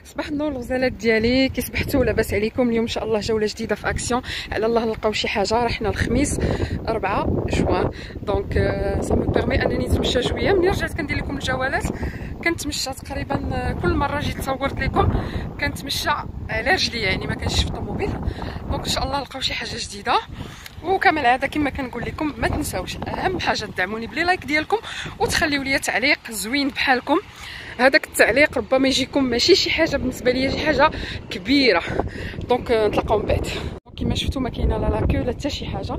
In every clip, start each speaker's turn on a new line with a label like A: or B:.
A: صباح النور الغزالات ديالي، كي صبحتوا لاباس عليكم؟ اليوم ان شاء الله جوله جديده في اكسيون. على الله نلقاو شي حاجه. رحنا الخميس 4 جوان، دونك سا مو بيرمي انني نتمشى شويه. ملي رجعت كندير لكم الجولات كنتمشى تقريبا كل مره جيت صورت لكم كنتمشى على رجلي، يعني ما كنجيش في الطوموبيل. دونك ان شاء الله نلقاو شي حاجه جديده. وكما العاده كما كنقول لكم ما تنساوش اهم حاجه تدعموني بلي لايك ديالكم وتخليو لي تعليق زوين بحالكم. هذاك التعليق ربما يجيكم ماشي شي حاجه بالنسبه ليا شي حاجه كبيره. دونك نتلاقاو من بعد. كما شفتوا ما كاينه لا لاكو لا حتى شي حاجه.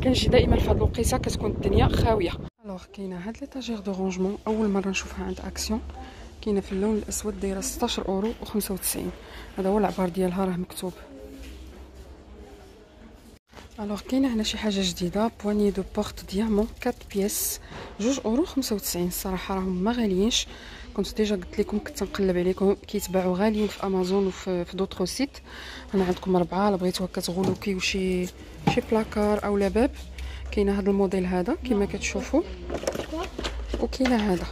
A: كنجي دائما في هاد الوقيته كتكون الدنيا خاويه. الوغ كاينه هاد ليطاجير دو رونجمون اول مره نشوفها عند اكسيون. كاينه في اللون الاسود دايره 16 اورو و95. هذا هو العبار ديالها راه مكتوب. الوغ كاينه هنا شي حاجه جديده، بواني دو بورت ديامون 4 بياس 2 اورو 95. الصراحه راهم ما غاليينش. كنت ديجا قلت لكم كنت نقلب عليكم كيتباعوا غاليين في امازون وفي دوطرو سيت. هنا عندكم 4 الا بغيتو هكا تغلوكيو شي بلاكار او باب. كاينه هذا الموديل هذا كما كتشوفوا، وكاينه هذا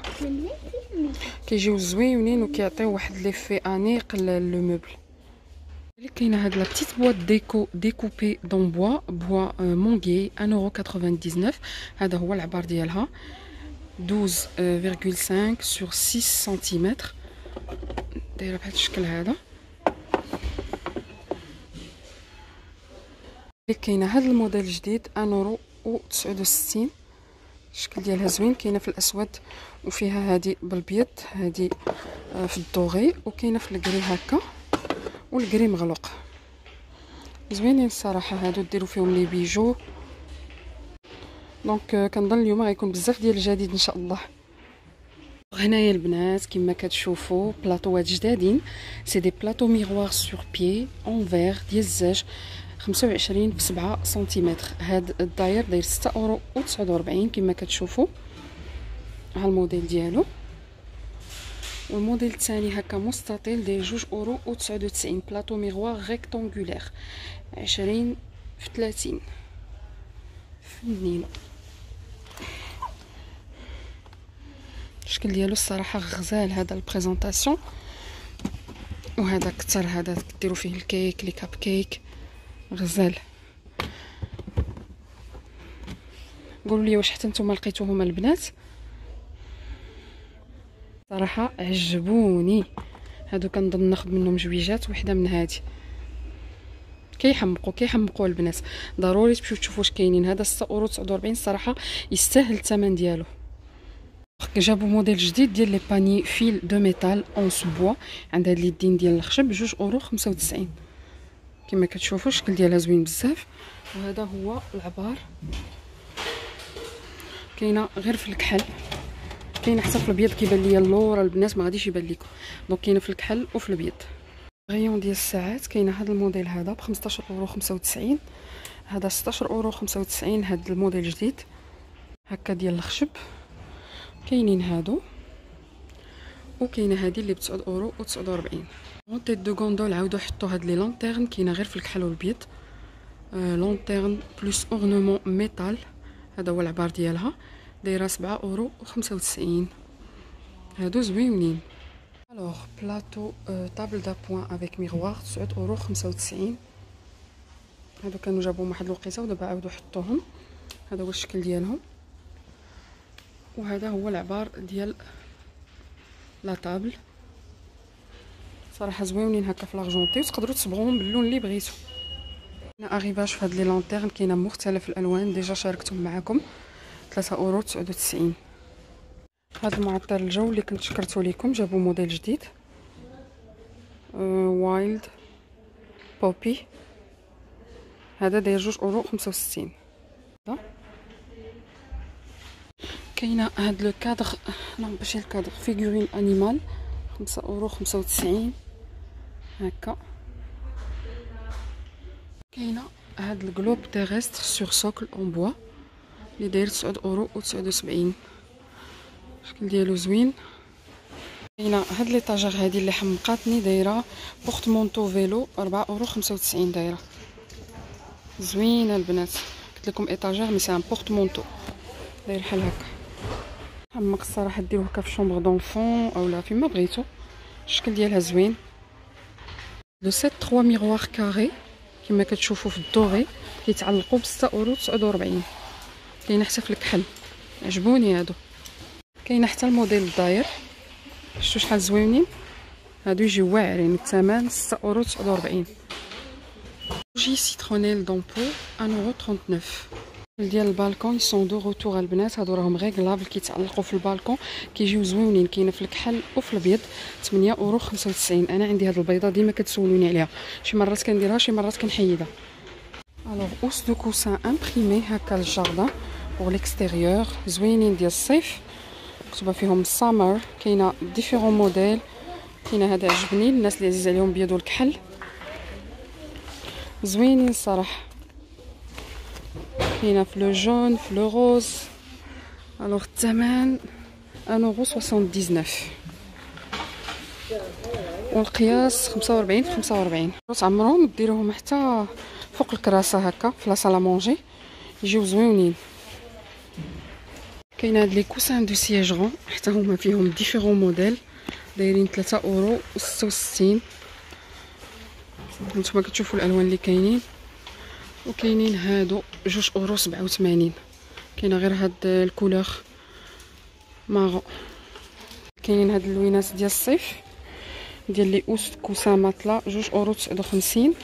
A: كيجيو زوينين وكيعطيو واحد ليفي انيق لو موبل. كاينه هاد لا بتيت بواط ديكوبي دون بوا مونغي 1,99€. هذا هو العبار ديالها 12,5 sur 6 سنتيمتر، دايره بهذا الشكل هذا. كاينه هذا الموديل الجديد 1,69€. الشكل ديالها زوين، كاينه في الاسود وفيها هذه بالبيض، هذه في الدوغي، وكاينه في الكري هكا والكري مغلوق. زوينين الصراحه هادو، ديروا فيهم لي بيجو. دونك كنظن اليوم غيكون بزاف ديال الجديد ان شاء الله. هنايا البنات كما كتشوفوا بلاطوات جدادين، سي دي بلاطو ميغوار سور بيي اون فير ديال الزاج 25 في 7 سنتيمتر. هاد الداير داير 6,49€ كما كتشوفوا. ها الموديل ديالو، والموديل الثاني هكا مستطيل داير 2,99€. بلاطو ميغوار ريكتونغولير 20 في 30 فنين. الشكل ديالو الصراحه غزال هذا البريزونطاسيون. وهذا كثر، هذا كديروا فيه الكيك لي كاب كيك، غزال. قولوا لي واش حتى نتوما لقيتوهم البنات؟ صراحه عجبوني هادو، كنظن ناخذ منهم جويجات وحده من هذه. كيحمقوا البنات، ضروري تمشيو تشوفوا واش كاينين. هذا 6,49€، الصراحه يستاهل الثمن ديالو. جابوا موديل جديد ديال لي باني فيل دو ميتال اون سبوا، عند هاد اليدين ديال الخشب 2,95€. كما كتشوفوا الشكل ديالها زوين بزاف. وهذا هو العبار، كاينه غير في الكحل، كاينه حتى في الابيض. كيبان ليا اللور البنات ما غاديش يبان لكم، دونك كاينه في الكحل وفي الابيض. غيون ديال الساعات كاينه هذا الموديل هذا ب 15,95€. هذا 16,95€. هذا الموديل جديد هكا ديال الخشب. كاينين هادو، وكاينه هذه اللي ب 9,49€. مونتيت دو غوندول عاودوا حطوا هاد لي لونتيرن، كاينه غير في الكحل والبيض. لونتيرن بلس اورنمون ميتال، هذا هو العبار ديالها دايره 7,95€. هادو زوينين. الوغ بلاطو طابل دابوان افيك ميغوار 9,95€. هادو كانوا جابوهم واحد الوقيته ودابا عاودوا حطوهم. هذا هو الشكل ديالهم، وهذا هو العبار ديال لا طابل. صراحه زوينين هكا في لاغجونتي، وتقدروا تصبغوهم باللون اللي بغيتو. هنا اغيباج في هاد لي لونتيرن، كاينه مختلف الالوان، ديجا شاركتهم معكم 3,99€. هاد المعطر الجو اللي كنت شكرتو لكم، جابوا موديل جديد وايلد بوبي. هذا داير 2,65€. كاينه هاد لو كادر، لا ماشي الكادر، فيغورين انيمال 5,95€ هكا. كاينه هاد الجلوب تيرستر سور سوكل اون بوا اللي داير 9,79€. الشكل ديالو زوين. كاينه هاد ليطاجير هادي اللي حمقاتني، دايره بورتمونطو فيلو 4,95€ دايره زوينه البنات. قلت لكم ايطاجير مي سي ان بورتمونطو داير بحال هكا. حمق الصراحه، ديروه هكا في شومبر دونفون اولا فيما بغيتو. الشكل ديالها زوين. لو سيت 3 ميغوار كاري كما كتشوفوا في الدوغي كيتعلقوا ب 6.49€. كاينه حتى في الكحل، عجبوني هادو. كاينه حتى الموديل الداير، شفتوا شحال زوينين هادو، يجيو واعرين. الثمن 6.49€. جي سيترونيل دامبو 1.39€. ديال البالكون سون دو روتور البنات. هادو راهم ريغلابل كيتعلقوا في البالكون، كيجيو زوينين. كاينه في الكحل وفي الابيض 8.95€. انا عندي هاد البيضه ديما كتسولوني عليها، شي مرات كنديرها شي مرات كنحيدها. الوغ اوس دو كوسان امبريمي هكا للجاردان بوغ ليكستيريور، زوينين ديال الصيف، مكتوبه فيهم سامر. كاينه ديفيرون موديل. كاينه هذا عجبني الناس اللي عزيز عليهم بيض والكحل، زوينين الصراحه. كاينه في لو جون في لو روز. الوغ الثمن 1.79€، والقياس 45 في 45. تعمروهم ديروهم حتى فوق الكراسه هكا في لا صاله مونجي، يجيو زوينين. كاين هاد لي كوسان دو سياجرون حتى هما فيهم ديفيرون موديل، دايرين 3.66€. نتوما كتشوفوا الالوان اللي كاينين. وكاينين هادو 2.87€. كاينه غير هاد الكولور مارون. كاينين هاد اللوينات ديال الصيف ديال لي اوس كوسان ماتلا 2.59€.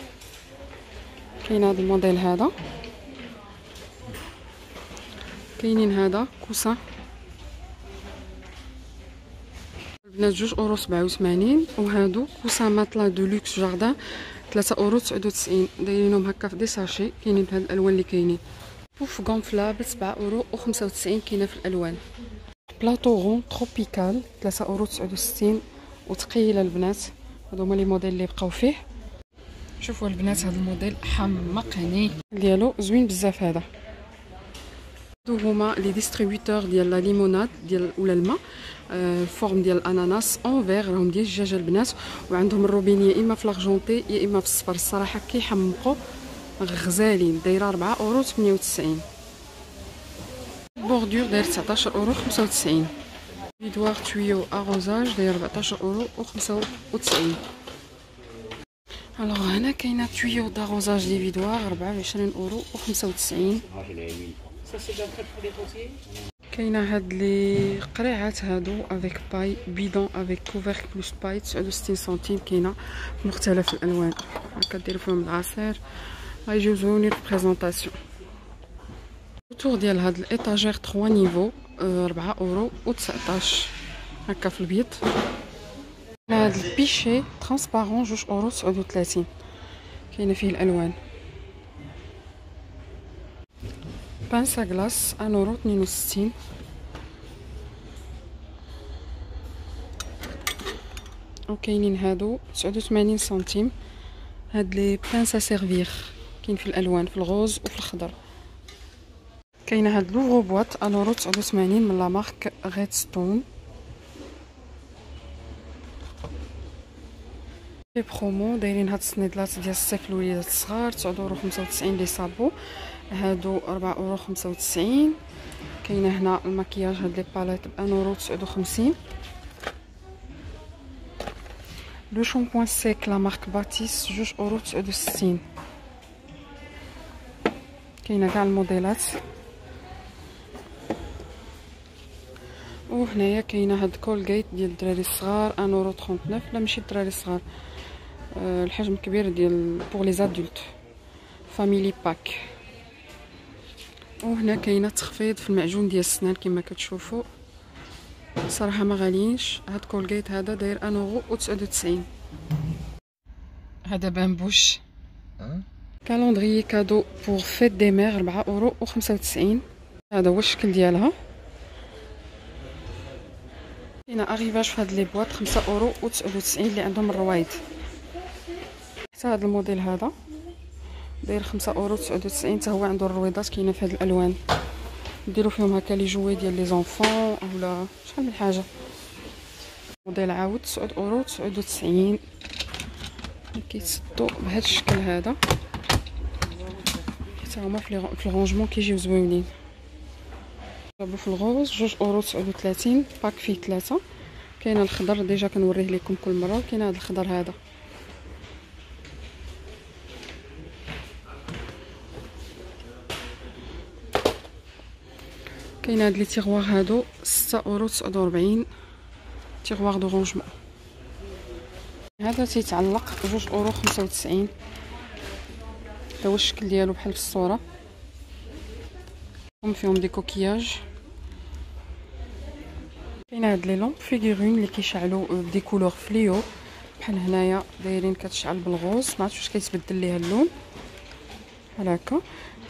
A: كاين هاد الموديل هذا. كاينين هذا كوسان البنات 2.87€. وهادو كوسان ماتلا دو لوكس جاردان 3.99€. دايرينهم هكا في دي ساشي. كاينين بهاد الالوان اللي كاينين. بوف غونفلابل 7.95€. كاينه في الالوان. بلاطو رون تروبيكال 3.69€، وثقيله البنات. هادو هما لي موديل اللي بقاو فيه. شوفوا البنات هذا الموديل حمقني ديالو، زوين بزاف هذا. هادو هما لي ديستريبيوتور ديال لا ليموناد ديال ولا الماء فورم ديال الاناناس اون فيغ، راهم ديال الدجاجه البنات. وعندهم الروبين يا اما في لاغجونتي يا اما في الصفر. الصراحه كيحمقوا غزالين. دايره 4.98€. بوردور داير 19.95€. فيدوار تويو اغوزاج داير 14.95€. الوغ هنا كاينه تويو داغوزاج دي فيدوار 24.95€. كاينه هاد لي قريعات هادو افيك باي بيدون افيك كوفرك بلوس باي 69 سنتيم. كاينه في مختلف الالوان هكا ديروا فيهم العصير. غيجيو زوينين في بريزونطاسيون. الطور ديال هاد الايطاجير 3 نيفو 4.19€ هكا في البيض. هاد البيشي ترانسبارون 2.39€. كاينه فيه الالوان. بانسا غلاس 1.62€. وكاينين هادو 89 سنتيم. هاد لي بانسا سيرفير كاين في الالوان في الغوز وفي الخضر. كاينه هاد لوغو بواط 1.89€ من لا مارك ريدستون. في برومو دايرين هاد السنيدلات ديال الصيف لوليدات الصغار 9.95€ لي صابو. هادو 4.95€. كاينه هنا المكياج هاد لي باليت ب 1.59€. لو شامبوان سيك لا مارك باتيس 2.69€. كاينه كاع الموديلات. وهنايا كاينه هاد كولغيت ديال الدراري الصغار 1.39€. لا ماشي الدراري الصغار، الحجم الكبير ديال بوغ لي زادولت فاميلي باك. وهنا كاينه تخفيض في المعجون ديال السنان كما كتشوفوا. صراحه ما غاليينش. هاد كولغيت هذا داير 1.99€. هذا بامبوش كالندري كادو بوغ فيت دي مير 4.95€. هذا هو الشكل ديالها. كاينه اريفاج في هاد لي بواط 5.99€ اللي عندهم الروايد. حتى هاد الموديل هذا داير 5.99€، حتى هو عنده الرويضات. كاينه في هاد الالوان. ديروا فيهم هكا لي جوي ديال لي زونفون اولا شحال من حاجه. موديل عاود 9.99€. كيتسدوا بهذا الشكل هذا. حتى هما في الرونجمون كيجيو زوينين. جابو في الغوز 2.39€. باك فيه 3. كاين الخضر ديجا كنوريه لكم كل مره. كاين هذا الخضر هذا كاين هاد لي تيغوار هادو 6 € 49، تيغوار دو رونجمون. هذا تيتعلق 2 € 95، هذا هو الشكل ديالو بحال في الصوره. هم فيهم دي كوكياج. كاين هاد لي لومب فيغورين اللي كيشعلوا بدي كولور فليو بحال هنايا دايرين، كتشعل بالغوز، ما عرفتش واش كيتبدل ليها اللون بحال هكا.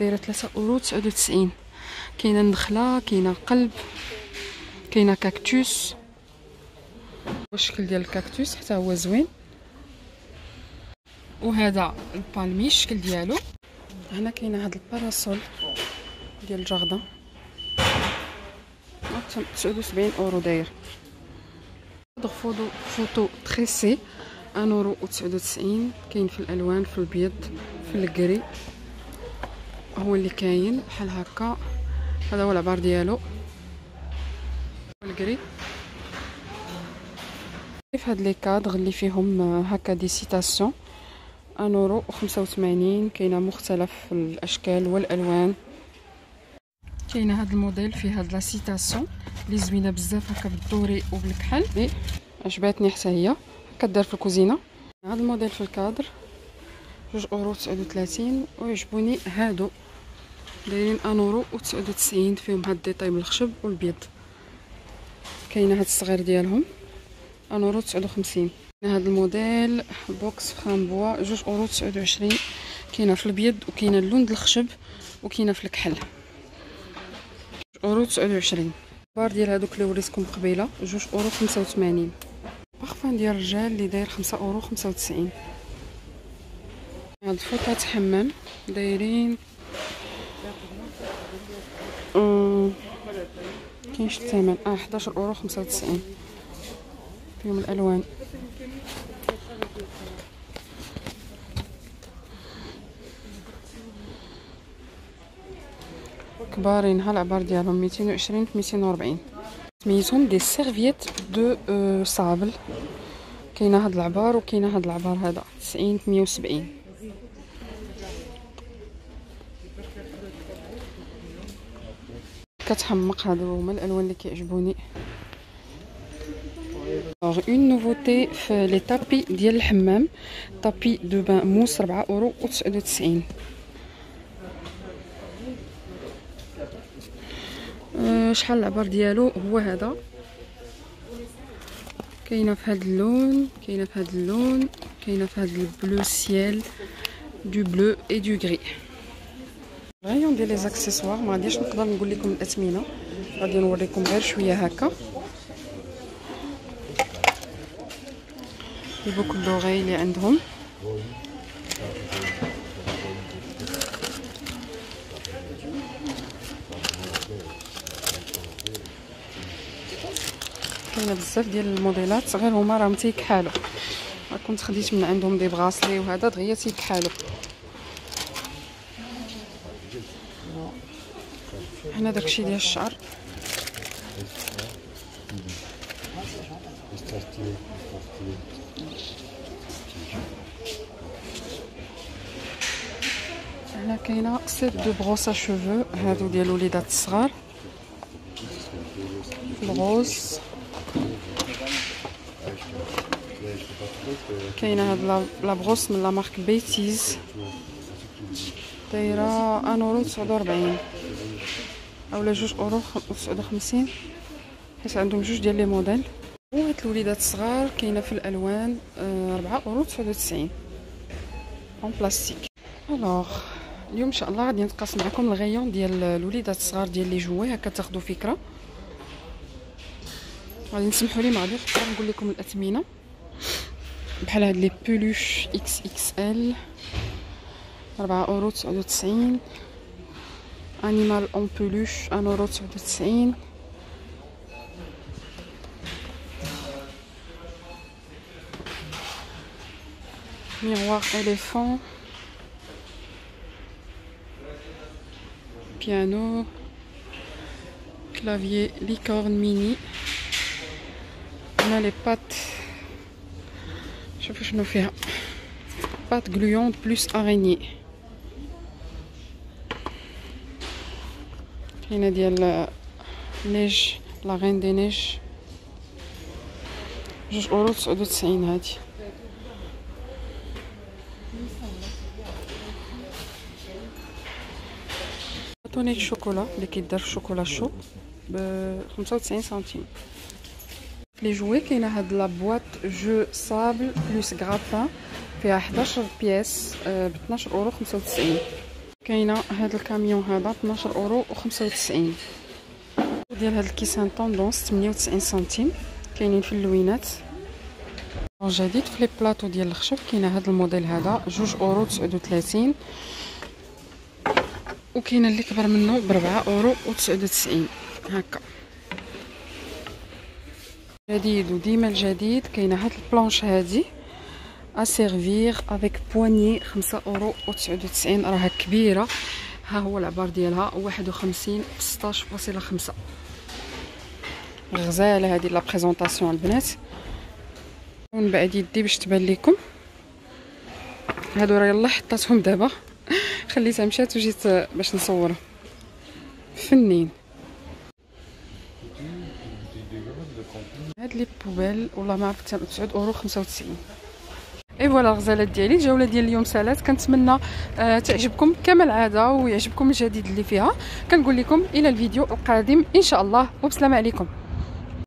A: دايره 3 € 99. كاينه النخله، كاينه قلب، كاينه كاكتوس. الشكل ديال الكاكتوس حتى هو زوين. وهذا البالمي الشكل ديالو. هنا كاينه هاد الباراسول ديال الجاردن، 79 € داير. فوتو تريسي 1 € 99. كاين في الالوان، في الابيض، في الكري، هو اللي كاين بحال هكا. هذا هو العبار ديالو الكري. كيف هاد لي كادغ اللي فيهم هكا دي سيتاسيون 1 € 85. كاينه مختلف الاشكال والالوان. كاينه هاد الموديل فيه هاد لا سيتاسيون اللي زوينه بزاف هكا بالدوري وبالكحل. عجباتني حتى هي، كدار في الكوزينه. هاد الموديل في الكادر 2 € 39. ويعجبوني هادو دايرين 1 € 99، فيهم هاد الديطاي بالخشب والبيض. كاينه هاد الصغير ديالهم 1 € 59. هاد الموديل بوكس فرامبوا 2 € 29. كاينه في الابيض وكاينه اللون د الخشب وكاينه في الكحل 2 € 29. بار ديال هادوك اللي وريتكم قبيله 2 € 85. بارفان ديال الرجال اللي داير 5 € 95. هاد الفوطات حمام دايرين كاينش الثمن 11 € 95. فيهم الالوان. كبارين، ها العبار ديالهم 220 في 240. سميتهم دي سيرفييت دو صابل. كاينه هاد العبار وكاينه هاد العبار هذا 90 في 170. كتحمق. هادو هما الالوان اللي كيعجبوني. اون نوفوتي في لي طابي ديال الحمام، طابي دو بان موس 4 € 99. شحال العبار ديالو هو هذا. كاينه في هذا اللون، كاينه في هذا اللون، كاينه في هذا البلو سيال، دو بلو اي دو غري. غايون ديال لي زاكسيسوار. ما غاديش نقدر نقول لكم الاثمنه، غادي نوريكم غير شويه هكا. لي بوكل دوغي اللي عندهم. كاينه بزاف ديال الموديلات، غير هما راهم تيكحالوا. كنت خديت من عندهم دي بغاسلي وهذا دغيا تيكحالوا. هنا داكشي ديال الشعر. هنا كاينه سيت دو بروسا شوفو، هادو ديال الوليدات الصغار، الغوز. كاينه هاد لا بروس من لا مارك بيتيز، دايره 1 € 49 اولا 2 € 59، حيت عندهم جوج ديال لي موديل. وهاد الوليدات الصغار كاينه في الالوان 4 € 99 اون بلاستيك. الوغ اليوم ان شاء الله غادي نتقاسم معكم الغيون ديال الوليدات الصغار ديال لي جوي، هكا تاخذوا فكره. غادي نسمحوا لي ما غاديش نقدر نقول لكم الاثمنه. بحال هاد لي بولوش اكس اكس ال 4 € 99. انيمال اون بولوش 1 € 99. ميروار éléphant, piano, clavier licorne mini. هنا لي بات، شوفوا شنو فيها، بات gluante plus araignée. كاينه ديال نيج لا غين دي نيج 2 € 99 هادي. باتوني الشوكولا اللي كيدار في الشوكولا شو ب 95 سنتيم. لي جوي كاينه هاد لا بواط جو صابل بلوس غرابان فيها 11 بياس ب 12 € 95. كاينه هاد الكاميون هذا 12 € 95. ديال هاد الكيسان طوندونس 98 سنتيم كاينين في اللوينات. جديد في لي بلاطو ديال الخشب كاينه هاد الموديل هذا 2 € 39 وكاينه اللي كبر منه ب 4 € 99 هكا. جديد وديما الجديد كاينه هاد البلانش هادي اسيرفير افيك بواني 5 € 99 راها كبيره. ها هو العبار ديالها 51 16.5. غزاله هذه لا بريزونطاسيون البنات. ومن بعد يدي باش تبان لكم هادو راه يلاه حطيتهم دابا خليتها مشات وجيت باش نصورها. فنين هاد لي بوبيل والله ما عرفت 9 € 95. اي فوالا الغزالات ديالي. الجوله ديال اليوم سالات. كنتمنى تعجبكم كما العاده ويعجبكم الجديد اللي فيها. كنقول لكم الى الفيديو القادم ان شاء الله وبسلامه عليكم.